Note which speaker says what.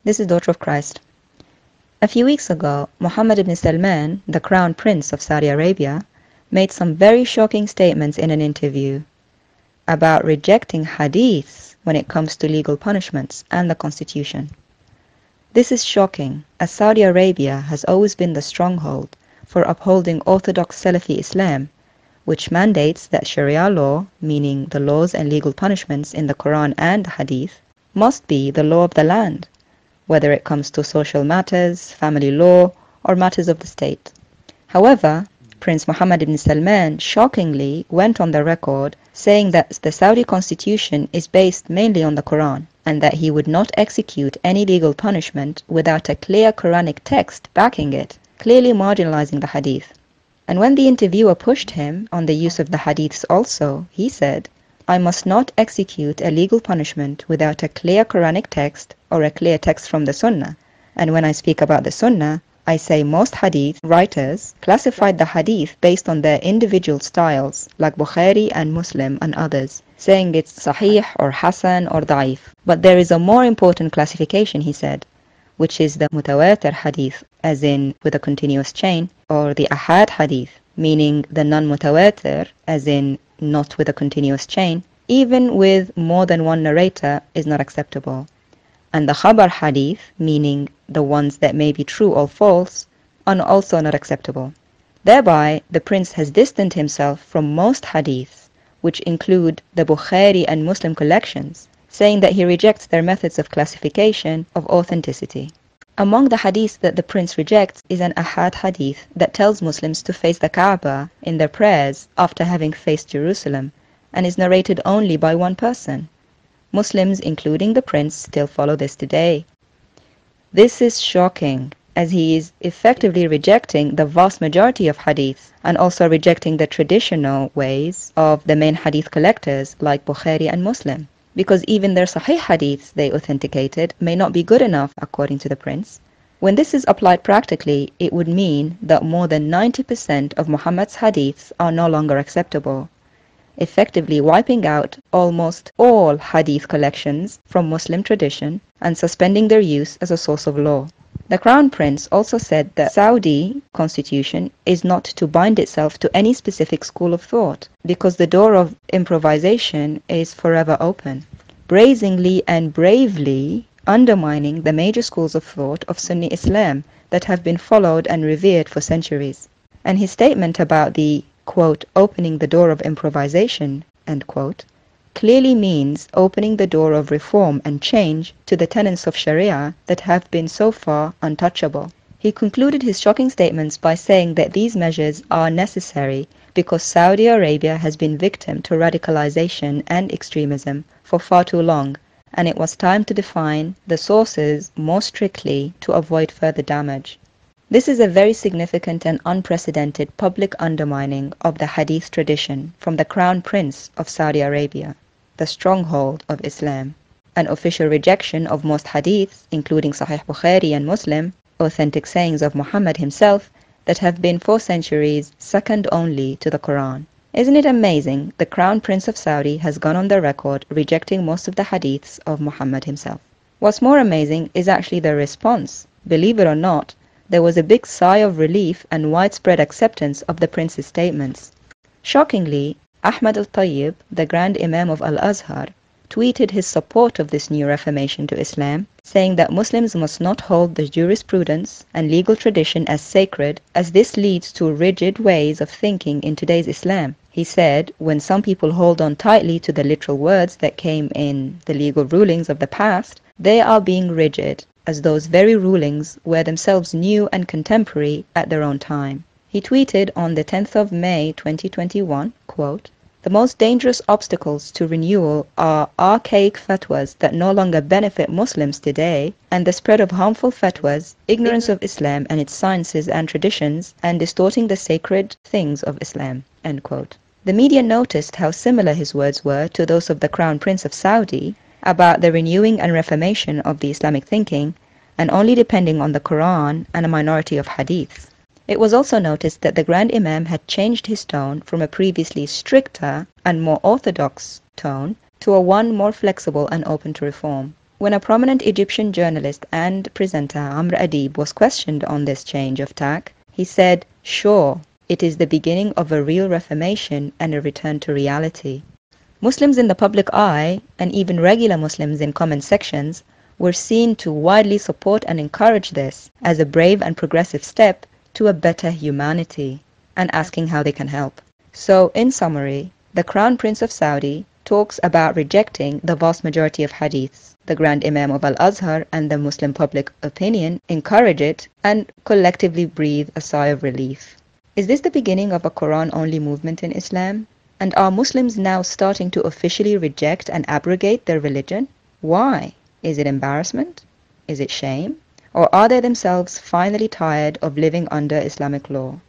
Speaker 1: This is Daughter of Christ. A few weeks ago, Mohammed ibn Salman, the Crown Prince of Saudi Arabia, made some very shocking statements in an interview about rejecting Hadits when it comes to legal punishments and the constitution. This is shocking, as Saudi Arabia has always been the stronghold for upholding orthodox Salafi Islam, which mandates that Sharia law, meaning the laws and legal punishments in the Quran and Hadith, must be the law of the land, whether it comes to social matters, family law, or matters of the state. However, Prince Mohammed ibn Salman shockingly went on the record saying that the Saudi constitution is based mainly on the Quran, and that he would not execute any legal punishment without a clear Quranic text backing it, clearly marginalizing the Hadith. And when the interviewer pushed him on the use of the Hadiths also, he said, "I must not execute a legal punishment without a clear Quranic text or a clear text from the Sunnah. And when I speak about the Sunnah, I say most Hadith writers classified the Hadith based on their individual styles, like Bukhari and Muslim and others, saying it's Sahih or Hasan or Da'if. But there is a more important classification," he said, which is the Mutawatir Hadith, as in with a continuous chain, or the Ahad Hadith, meaning the non-Mutawatir, as in not with a continuous chain, even with more than one narrator, is not acceptable. And the Khabar Hadith, meaning the ones that may be true or false, are also not acceptable. Thereby, the prince has distanced himself from most Hadiths, which include the Bukhari and Muslim collections, saying that he rejects their methods of classification of authenticity. Among the Hadiths that the prince rejects is an Ahad Hadith that tells Muslims to face the Kaaba in their prayers after having faced Jerusalem, and is narrated only by one person. Muslims, including the prince, still follow this today. This is shocking, as he is effectively rejecting the vast majority of Hadiths, and also rejecting the traditional ways of the main Hadith collectors like Bukhari and Muslim, because even their Sahih Hadiths they authenticated may not be good enough according to the prince. When this is applied practically, it would mean that more than 90% of Muhammad's Hadiths are no longer acceptable, effectively wiping out almost all Hadith collections from Muslim tradition and suspending their use as a source of law. The Crown Prince also said that Saudi constitution is not to bind itself to any specific school of thought, because the door of improvisation is forever open, brazenly and bravely undermining the major schools of thought of Sunni Islam that have been followed and revered for centuries. And his statement about the, quote, opening the door of improvisation, end quote, clearly means opening the door of reform and change to the tenets of Sharia that have been so far untouchable. He concluded his shocking statements by saying that these measures are necessary because Saudi Arabia has been victim to radicalization and extremism for far too long, and it was time to define the sources more strictly to avoid further damage. This is a very significant and unprecedented public undermining of the Hadith tradition from the Crown Prince of Saudi Arabia, the stronghold of Islam, an official rejection of most Hadiths, including Sahih Bukhari and Muslim, authentic sayings of Muhammad himself that have been for centuries second only to the Quran. Isn't it amazing the Crown Prince of Saudi has gone on the record rejecting most of the Hadiths of Muhammad himself? What's more amazing is actually the response. Believe it or not, there was a big sigh of relief and widespread acceptance of the prince's statements. Shockingly, Ahmad al-Tayyib, the Grand Imam of Al-Azhar, tweeted his support of this new reformation to Islam, saying that Muslims must not hold the jurisprudence and legal tradition as sacred, as this leads to rigid ways of thinking in today's Islam. He said, when some people hold on tightly to the literal words that came in the legal rulings of the past, they are being rigid, as those very rulings were themselves new and contemporary at their own time. He tweeted on the 10th of May 2021, quote, "The most dangerous obstacles to renewal are archaic fatwas that no longer benefit Muslims today, and the spread of harmful fatwas, ignorance of Islam and its sciences and traditions, and distorting the sacred things of Islam." End quote. The media noticed how similar his words were to those of the Crown Prince of Saudi about the renewing and reformation of the Islamic thinking, and only depending on the Quran and a minority of Hadiths. It was also noticed that the Grand Imam had changed his tone from a previously stricter and more orthodox tone to a one more flexible and open to reform. When a prominent Egyptian journalist and presenter, Amr Adib, was questioned on this change of tack, he said, "Sure, it is the beginning of a real reformation and a return to reality." Muslims in the public eye, and even regular Muslims in comment sections, were seen to widely support and encourage this as a brave and progressive step to a better humanity, and asking how they can help. So, in summary, the Crown Prince of Saudi talks about rejecting the vast majority of Hadits. The Grand Imam of Al-Azhar and the Muslim public opinion encourage it and collectively breathe a sigh of relief. Is this the beginning of a Quran-only movement in Islam? And are Muslims now starting to officially reject and abrogate their religion? Why? Is it embarrassment? Is it shame? Or are they themselves finally tired of living under Islamic law?